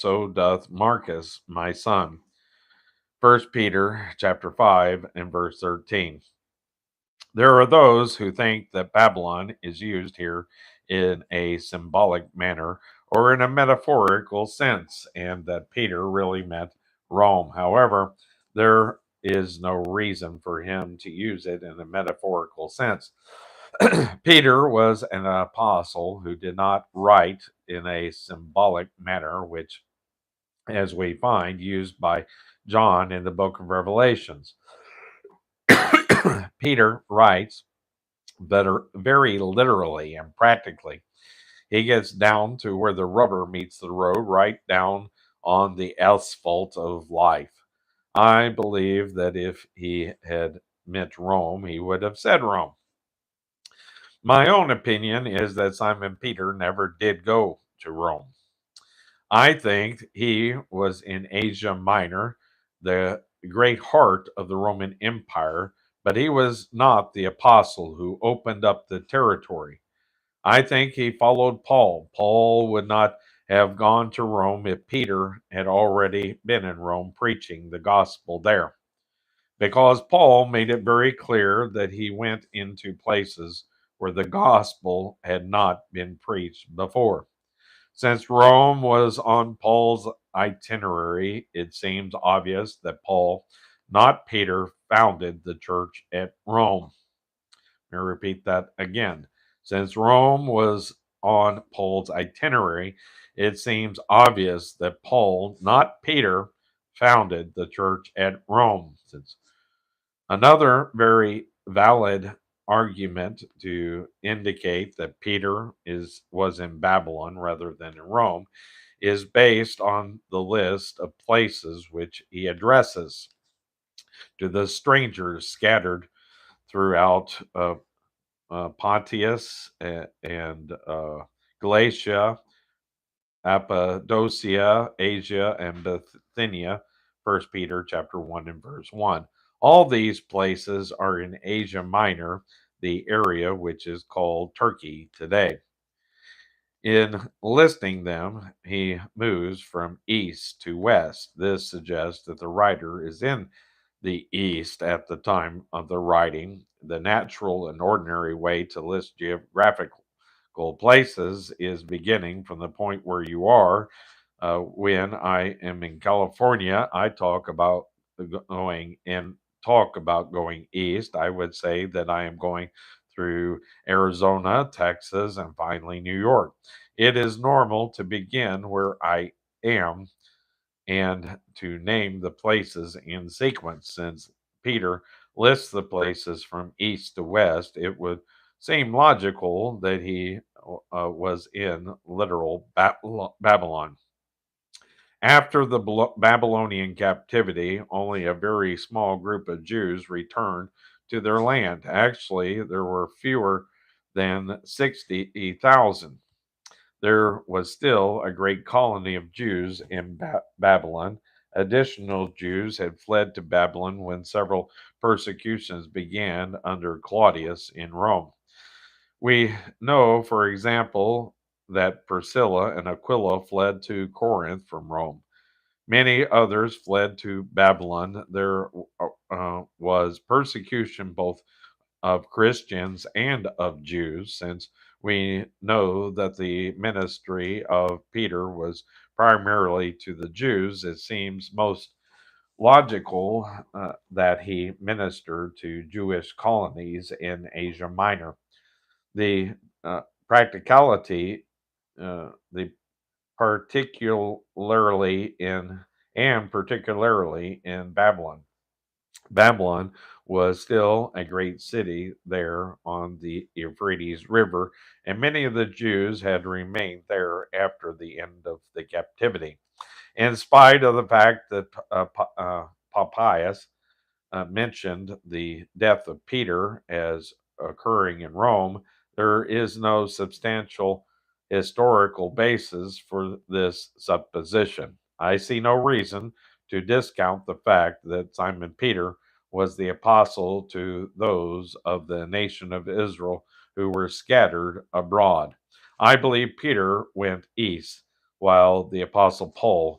so doth Marcus, my son. First Peter chapter 5 and verse 13. There are those who think that Babylon is used here in a symbolic manner or in a metaphorical sense, and that Peter really meant Rome. However, there is no reason for him to use it in a metaphorical sense. Peter was an apostle who did not write in a symbolic manner, which, as we find, used by John in the book of Revelations. Peter writes better, very literally and practically. He gets down to where the rubber meets the road, right down on the asphalt of life. I believe that if he had meant Rome, he would have said Rome. My own opinion is that Simon Peter never did go to Rome. I think he was in Asia Minor, the great heart of the Roman Empire, but he was not the apostle who opened up the territory. I think he followed Paul. Paul would not have gone to Rome if Peter had already been in Rome preaching the gospel there, because Paul made it very clear that he went into places where the gospel had not been preached before. Since Rome was on Paul's itinerary, it seems obvious that Paul, not Peter, founded the church at Rome. Let me repeat that again. Since Rome was on Paul's itinerary, it seems obvious that Paul, not Peter, founded the church at Rome. Since another very valid argument to indicate that Peter was in Babylon rather than in Rome is based on the list of places which he addresses to the strangers scattered throughout Pontius and Galatia, Cappadocia, Asia, and Bithynia. First Peter chapter 1 and verse 1. All these places are in Asia Minor, the area which is called Turkey today. In listing them, he moves from east to west. This suggests that the writer is in the east at the time of the writing. The natural and ordinary way to list geographical places is beginning from the point where you are. When I am in California, I talk about going east. I would say that I am going through Arizona, Texas, and finally New York. It is normal to begin where I am and to name the places in sequence. Since Peter lists the places from east to west, it would seem logical that he was in literal Babylon. After the Babylonian captivity, only a very small group of Jews returned to their land. Actually, there were fewer than 60,000. There was still a great colony of Jews in Babylon. Additional Jews had fled to Babylon when several persecutions began under Claudius in Rome. We know, for example, that Priscilla and Aquila fled to Corinth from Rome. Many others fled to Babylon. There was persecution both of Christians and of Jews, since we know that the ministry of Peter was primarily to the Jews. It seems most logical that he ministered to Jewish colonies in Asia Minor. The practicality, the particularly in particularly in Babylon. Babylon was still a great city there on the Euphrates River, and many of the Jews had remained there after the end of the captivity. In spite of the fact that Papias mentioned the death of Peter as occurring in Rome, there is no substantial historical basis for this supposition. I see no reason to discount the fact that Simon Peter was the apostle to those of the nation of Israel who were scattered abroad. I believe Peter went east, while the Apostle Paul